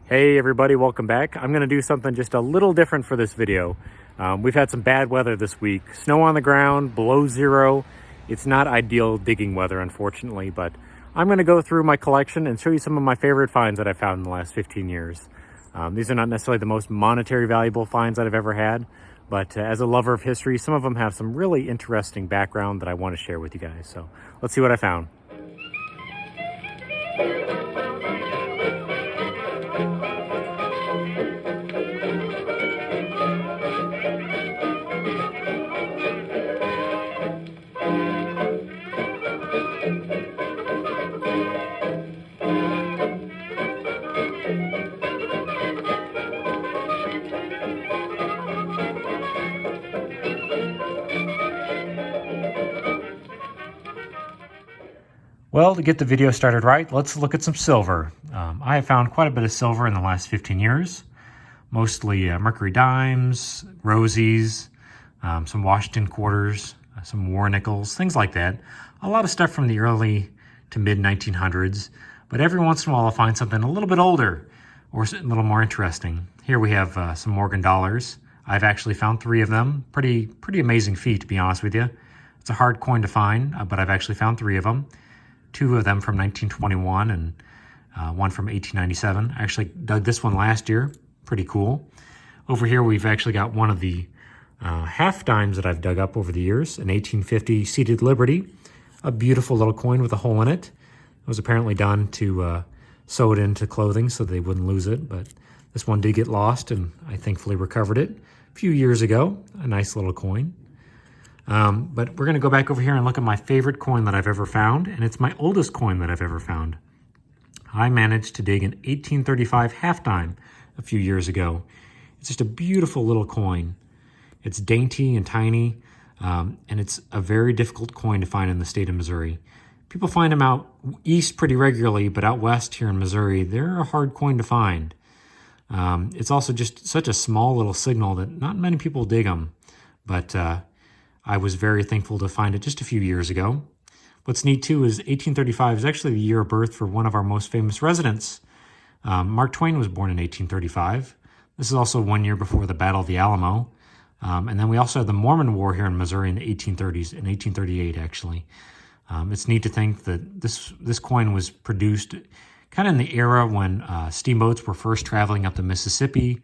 Hey everybody, welcome back. I'm gonna do something just a little different for this video. We've had some bad weather this week. Snow on the ground, below zero. It's not ideal digging weather, unfortunately, but I'm gonna go through my collection and show you some of my favorite finds that I've found in the last 15 years. These are not necessarily the most monetary valuable finds that I've ever had, but as a lover of history, some of them have some really interesting background that I wanna share with you guys. So let's see what I found. Well, to get the video started right, let's look at some silver. I have found quite a bit of silver in the last 15 years, mostly Mercury dimes, rosies, some Washington quarters, some war nickels, things like that. A lot of stuff from the early to mid 1900s, but every once in a while I'll find something a little bit older or a little more interesting. Here we have some Morgan dollars. I've actually found 3 of them. Pretty amazing feat, to be honest with you. It's a hard coin to find, but I've actually found 3 of them. 2 of them from 1921 and one from 1897. I actually dug this one last year. Pretty cool. Over here we've actually got one of the half dimes that I've dug up over the years, an 1850 seated Liberty, a beautiful little coin with a hole in it. It was apparently done to sew it into clothing so they wouldn't lose it, but this one did get lost and I thankfully recovered it a few years ago. A nice little coin. But we're going to go back over here and look at my favorite coin that I've ever found, and it's my oldest coin that I've ever found. I managed to dig an 1835 half dime a few years ago. It's just a beautiful little coin. It's dainty and tiny, and it's a very difficult coin to find in the state of Missouri. People find them out east pretty regularly, but out west here in Missouri, they're a hard coin to find. It's also just such a small little signal that not many people dig them, but I was very thankful to find it just a few years ago. What's neat too is 1835 is actually the year of birth for one of our most famous residents. Mark Twain was born in 1835. This is also 1 year before the Battle of the Alamo. And then we also had the Mormon War here in Missouri in the 1830s, in 1838 actually. It's neat to think that this coin was produced kind of in the era when steamboats were first traveling up the Mississippi.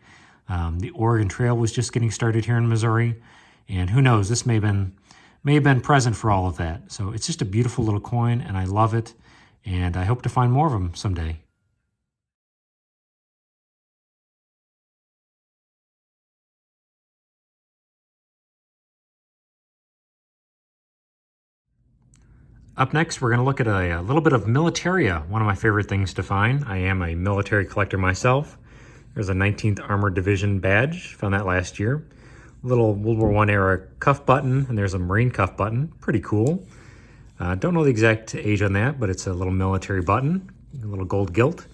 The Oregon Trail was just getting started here in Missouri. And who knows, this may have been present for all of that. So it's just a beautiful little coin, and I love it. And I hope to find more of them someday. Up next, we're going to look at a little bit of Militaria, one of my favorite things to find. I am a military collector myself. There's a 19th Armored Division badge, found that last year. Little World War I era cuff button, and there's a Marine cuff button. Pretty cool. Don't know the exact age on that, but it's a little military button, a little gold gilt.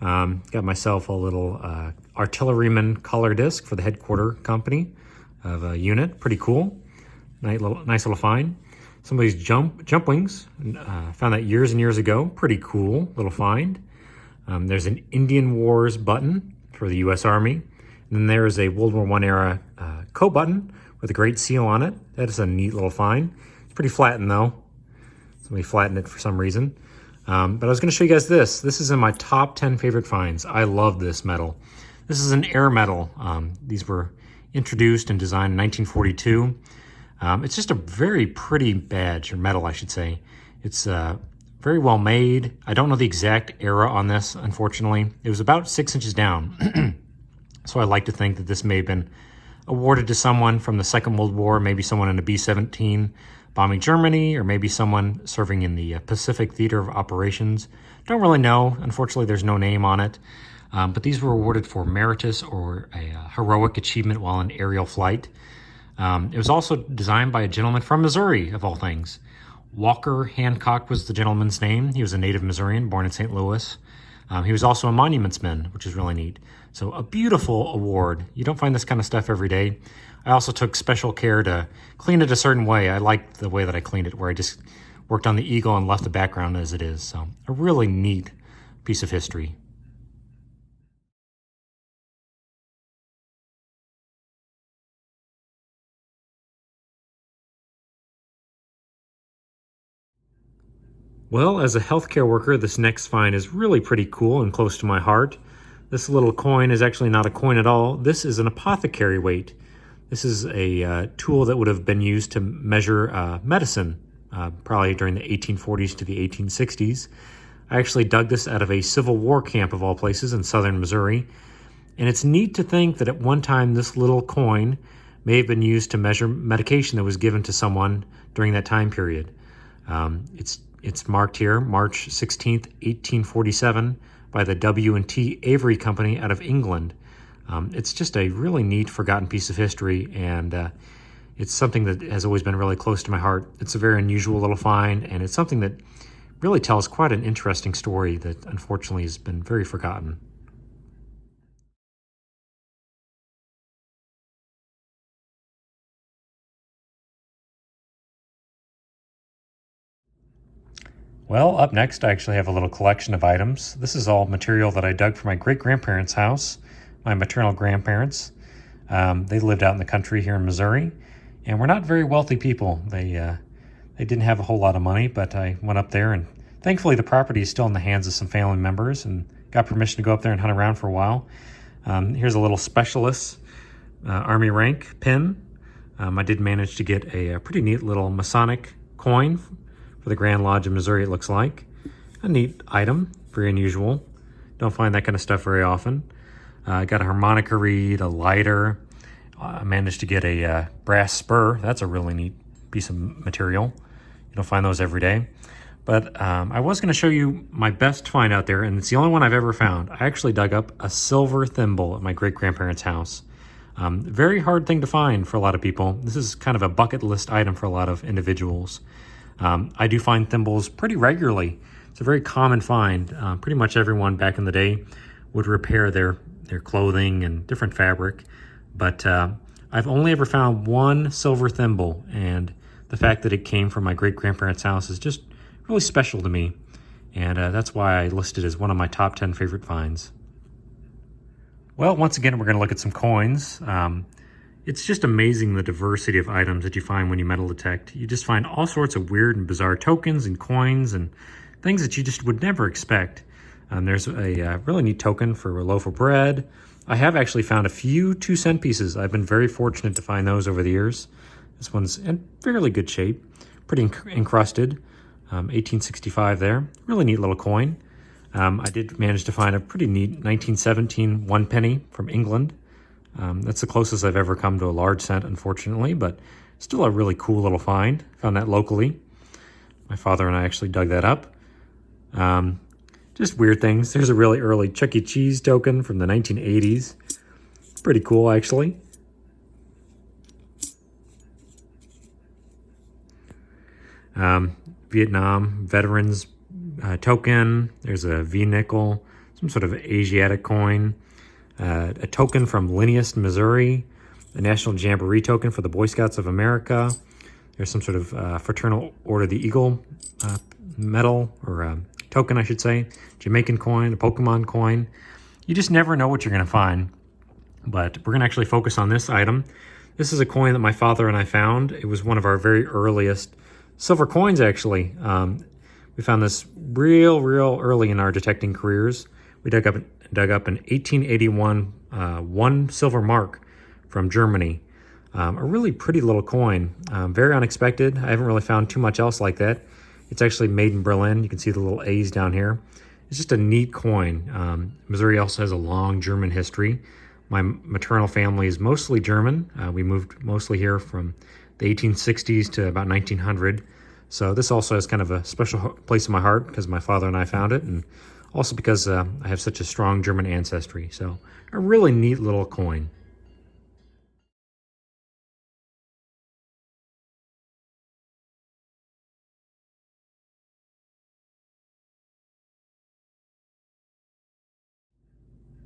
Got myself a little artilleryman collar disc for the headquarter company of a unit. Pretty cool. Nice little find. Somebody's jump wings. Found that years and years ago. Pretty cool little find. There's an Indian Wars button for the U.S. Army. And then there's a World War I era coat button with a great seal on it. That is a neat little find. It's pretty flattened though. Somebody flattened it for some reason. But I was going to show you guys this. This is in my top 10 favorite finds. I love this metal. This is an air medal. These were introduced and designed in 1942. It's just a very pretty badge, or medal I should say. It's very well made. I don't know the exact era on this, unfortunately. It was about 6 inches down. So I like to think that this may have been awarded to someone from the Second World War, maybe someone in a B-17 bombing Germany, or maybe someone serving in the Pacific Theater of Operations. Don't really know. Unfortunately, there's no name on it. But these were awarded for meritus or a heroic achievement while in aerial flight. It was also designed by a gentleman from Missouri, of all things. Walker Hancock was the gentleman's name. He was a native Missourian, born in St. Louis. He was also a monumentsman, which is really neat. So a beautiful award. You don't find this kind of stuff every day. I also took special care to clean it a certain way. I liked the way that I cleaned it, where I just worked on the eagle and left the background as it is. So a really neat piece of history. Well, as a healthcare worker, this next find is really pretty cool and close to my heart. This little coin is actually not a coin at all. This is an apothecary weight. This is a tool that would have been used to measure medicine, probably during the 1840s to the 1860s. I actually dug this out of a Civil War camp of all places in southern Missouri. And it's neat to think that at one time this little coin may have been used to measure medication that was given to someone during that time period. It's marked here, March 16th, 1847, by the W&T Avery Company out of England. It's just a really neat, forgotten piece of history, and it's something that has always been really close to my heart. It's a very unusual little find, and it's something that really tells quite an interesting story that unfortunately has been very forgotten. Well, up next, I actually have a little collection of items. This is all material that I dug for my great-grandparents' house, my maternal grandparents. They lived out in the country here in Missouri, and we're not very wealthy people. They didn't have a whole lot of money, but I went up there, and thankfully the property is still in the hands of some family members, and got permission to go up there and hunt around for a while. Here's a little specialist Army rank pin. I did manage to get a pretty neat little Masonic coin for the Grand Lodge of Missouri, it looks like. A neat item, very unusual. Don't find that kind of stuff very often. I got a harmonica reed, a lighter. I managed to get a brass spur. That's a really neat piece of material. You don't find those every day. But I was going to show you my best find out there, and it's the only one I've ever found. I actually dug up a silver thimble at my great-grandparents' house. Very hard thing to find for a lot of people. This is kind of a bucket list item for a lot of individuals. I do find thimbles pretty regularly. It's a very common find. Pretty much everyone back in the day would repair their clothing and different fabric. But I've only ever found one silver thimble, and the fact that it came from my great-grandparents' house is just really special to me. And that's why I listed it as one of my top 10 favorite finds. Well, once again, we're going to look at some coins. It's just amazing the diversity of items that you find when you metal detect. You just find all sorts of weird and bizarre tokens and coins and things that you just would never expect. There's a really neat token for a loaf of bread. I have actually found a few 2-cent pieces. I've been very fortunate to find those over the years. This one's in fairly good shape, pretty encrusted, 1865 there. Really neat little coin. I did manage to find a pretty neat 1917 1 penny from England. That's the closest I've ever come to a large cent, unfortunately, but still a really cool little find. Found that locally. My father and I actually dug that up. Just weird things. There's a really early Chuck E. Cheese token from the 1980s. Pretty cool, actually. Vietnam veterans token. There's a V-nickel, some sort of Asiatic coin. A token from Linneus, Missouri, a National Jamboree token for the Boy Scouts of America. There's some sort of Fraternal Order of the Eagle medal, or token, I should say. Jamaican coin, a Pokemon coin. You just never know what you're going to find. But we're going to actually focus on this item. This is a coin that my father and I found. It was one of our very earliest silver coins, actually. We found this real early in our detecting careers. We dug up an 1881 one silver mark from Germany. A really pretty little coin. Very unexpected. I haven't really found too much else like that. It's actually made in Berlin. You can see the little A's down here. It's just a neat coin. Missouri also has a long German history. My maternal family is mostly German. We moved mostly here from the 1860s to about 1900. So this also has kind of a special place in my heart because my father and I found it, and also because I have such a strong German ancestry. So a really neat little coin.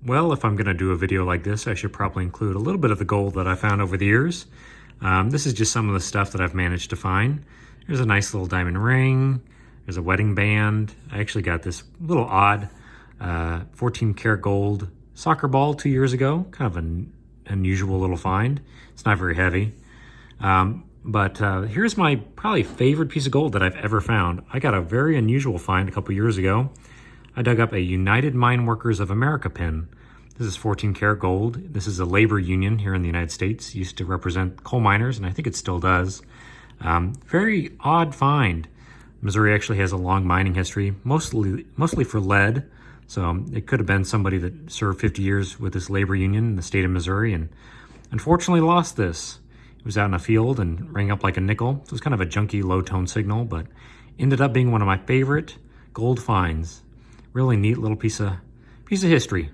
Well, if I'm going to do a video like this, I should probably include a little bit of the gold that I found over the years. This is just some of the stuff that I've managed to find. There's a nice little diamond ring. There's a wedding band. I actually got this little odd 14 karat gold soccer ball 2 years ago. Kind of an unusual little find. It's not very heavy. But here's my probably favorite piece of gold that I've ever found. I got a very unusual find a couple years ago. I dug up a United Mine Workers of America pin. This is 14 karat gold. This is a labor union here in the United States. It used to represent coal miners, and I think it still does. Very odd find. Missouri actually has a long mining history, mostly for lead. So it could have been somebody that served 50 years with this labor union in the state of Missouri and unfortunately lost this. It was out in a field and rang up like a nickel. So it was kind of a junky low-tone signal, but ended up being one of my favorite gold finds. Really neat little piece of history.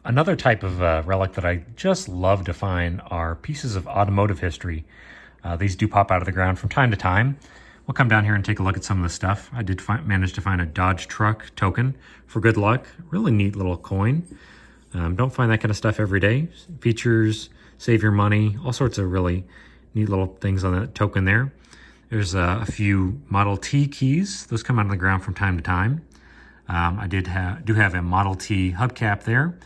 Another type of relic that I just love to find are pieces of automotive history. These do pop out of the ground from time to time. We'll come down here and take a look at some of the stuff. I did manage to find a Dodge truck token for good luck. Really neat little coin. Don't find that kind of stuff every day. Features, save your money, all sorts of really neat little things on that token there. There's a few Model T keys. Those come out of the ground from time to time. I do have a Model T hubcap there.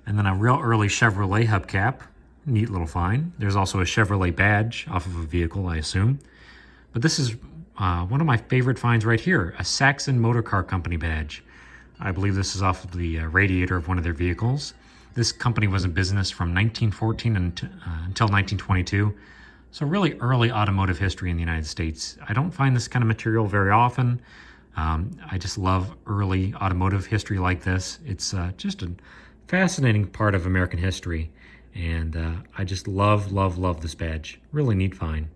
And then a real early Chevrolet hubcap. Neat little find. There's also a Chevrolet badge off of a vehicle, I assume. But this is one of my favorite finds right here, a Saxon Motor Car Company badge. I believe this is off of the radiator of one of their vehicles. This company was in business from 1914 until 1922. So really early automotive history in the United States. I don't find this kind of material very often. I just love early automotive history like this. It's just a fascinating part of American history, and I just love this badge. Really neat find.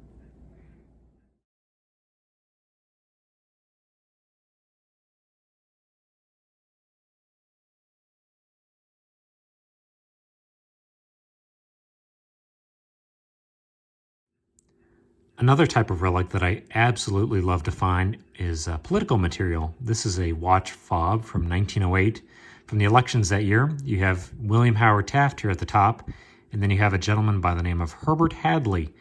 Another type of relic that I absolutely love to find is political material. This is a watch fob from 1908. From the elections that year, you have William Howard Taft here at the top, and then you have a gentleman by the name of Herbert Hadley.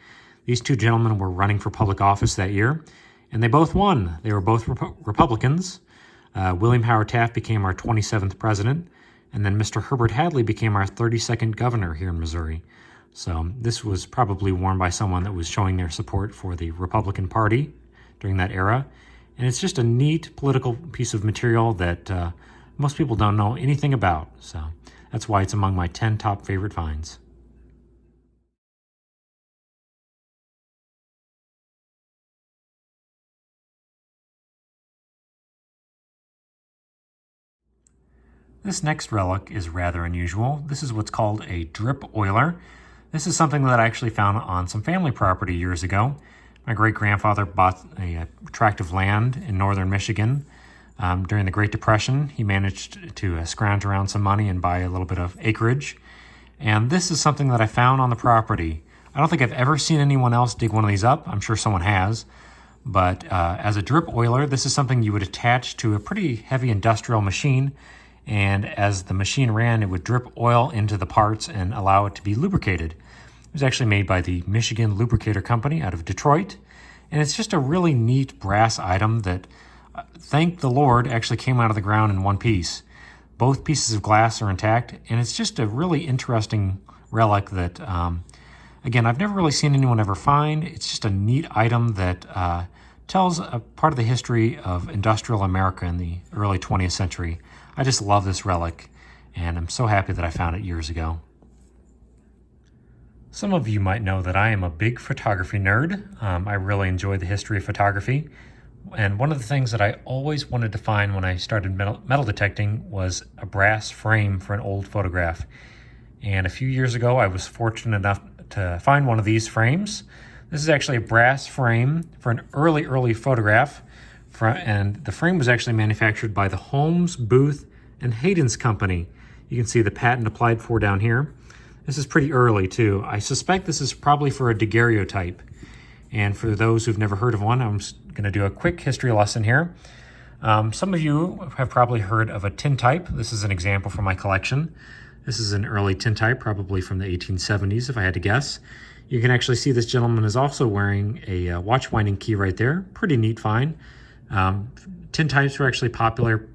These two gentlemen were running for public office that year, and they both won. They were both Republicans. William Howard Taft became our 27th president, and then Mr. Herbert Hadley became our 32nd governor here in Missouri. So this was probably worn by someone that was showing their support for the Republican Party during that era. And it's just a neat political piece of material that most people don't know anything about. So that's why it's among my 10 top favorite finds. This next relic is rather unusual. This is what's called a drip oiler. This is something that I actually found on some family property years ago. My great-grandfather bought a tract of land in northern Michigan. During the Great Depression, he managed to scrounge around some money and buy a little bit of acreage. And this is something that I found on the property. I don't think I've ever seen anyone else dig one of these up. I'm sure someone has. But as a drip oiler, this is something you would attach to a pretty heavy industrial machine. And as the machine ran, it would drip oil into the parts and allow it to be lubricated. It was actually made by the Michigan Lubricator Company out of Detroit. And it's just a really neat brass item that, thank the Lord, actually came out of the ground in one piece. Both pieces of glass are intact, and it's just a really interesting relic that, again, I've never really seen anyone ever find. It's just a neat item that tells a part of the history of industrial America in the early 20th century. I just love this relic, and I'm so happy that I found it years ago. Some of you might know that I am a big photography nerd. I really enjoy the history of photography. And one of the things that I always wanted to find when I started metal detecting was a brass frame for an old photograph. And a few years ago, I was fortunate enough to find one of these frames. This is actually a brass frame for an early photograph. And the frame was actually manufactured by the Holmes, Booth, and Hayden's Company. You can see the patent applied for down here. This is pretty early too. I suspect this is probably for a daguerreotype. And for those who've never heard of one, I'm going to do a quick history lesson here. Some of you have probably heard of a tintype. This is an example from my collection. This is an early tintype, probably from the 1870s, if I had to guess. You can actually see this gentleman is also wearing a watch winding key right there. Pretty neat find. Tin types were actually popular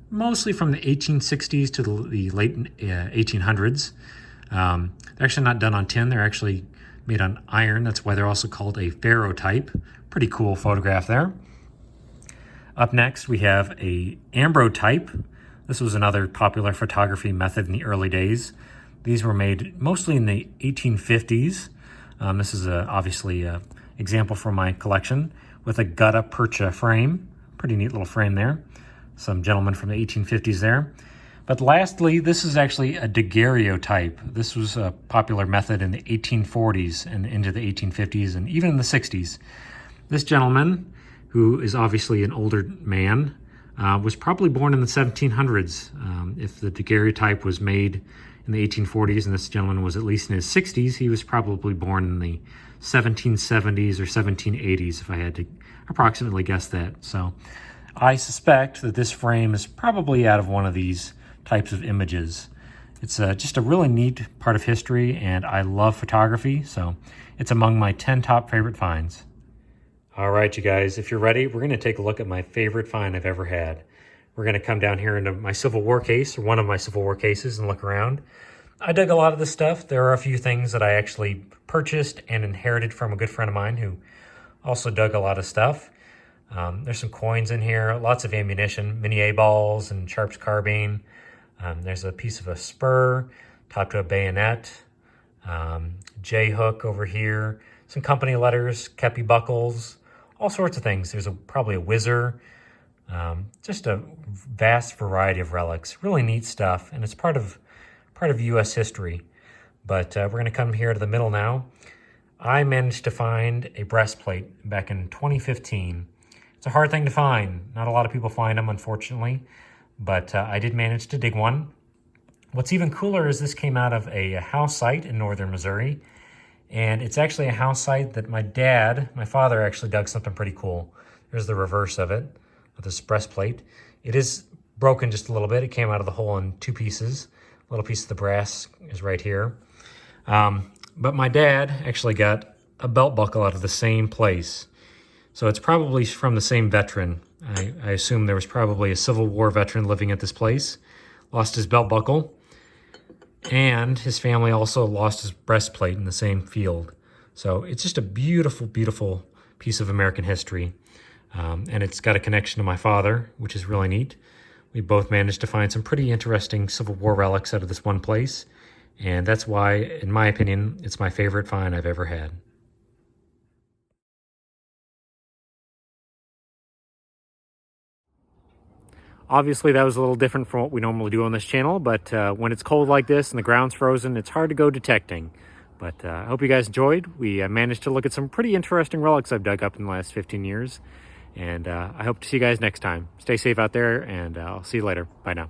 mostly from the 1860s to the late 1800s. They're actually not done on tin. They're actually made on iron. That's why they're also called a ferrotype. Pretty cool photograph there. Up next, we have a ambrotype. This was another popular photography method in the early days. These were made mostly in the 1850s. This is obviously an example from my collection with a gutta percha frame. Pretty neat little frame there. Some gentlemen from the 1850s there. But lastly, this is actually a daguerreotype. This was a popular method in the 1840s and into the 1850s and even in the 60s. This gentleman, who is obviously an older man, was probably born in the 1700s. If the daguerreotype was made in the 1840s and this gentleman was at least in his 60s, he was probably born in the 1770s or 1780s, if I had to approximately guess that. So I suspect that this frame is probably out of one of these types of images. It's just a really neat part of history, and I love photography, so it's among my 10 top favorite finds. All right, you guys, if you're ready, we're going to take a look at my favorite find I've ever had. We're going to come down here into my Civil War case, or one of my Civil War cases, and look around. I dug a lot of this stuff. There are a few things that I actually purchased and inherited from a good friend of mine who also dug a lot of stuff. There's some coins in here, lots of ammunition, mini A-balls and Sharps carbine. There's a piece of a spur, topped to a bayonet, J-hook over here, some company letters, kepi buckles, all sorts of things. There's probably a whizzer, just a vast variety of relics. Really neat stuff, and it's part of U.S. history. But we're going to come here to the middle now. I managed to find a breastplate back in 2015. It's a hard thing to find. Not a lot of people find them, unfortunately, but I did manage to dig one. What's even cooler is this came out of a house site in northern Missouri, and it's actually a house site that my father actually dug something pretty cool. There's the reverse of it, of this breastplate. It is broken just a little bit. It came out of the hole in two pieces. A little piece of the brass is right here. But my dad actually got a belt buckle out of the same place. So it's probably from the same veteran. I assume there was probably a Civil War veteran living at this place. Lost his belt buckle. And his family also lost his breastplate in the same field. So it's just a beautiful, beautiful piece of American history. And it's got a connection to my father, which is really neat. We both managed to find some pretty interesting Civil War relics out of this one place. And that's why, in my opinion, it's my favorite find I've ever had. Obviously, that was a little different from what we normally do on this channel, but when it's cold like this and the ground's frozen, it's hard to go detecting. But I hope you guys enjoyed. We managed to look at some pretty interesting relics I've dug up in the last 15 years. And I hope to see you guys next time. Stay safe out there, and I'll see you later. Bye now.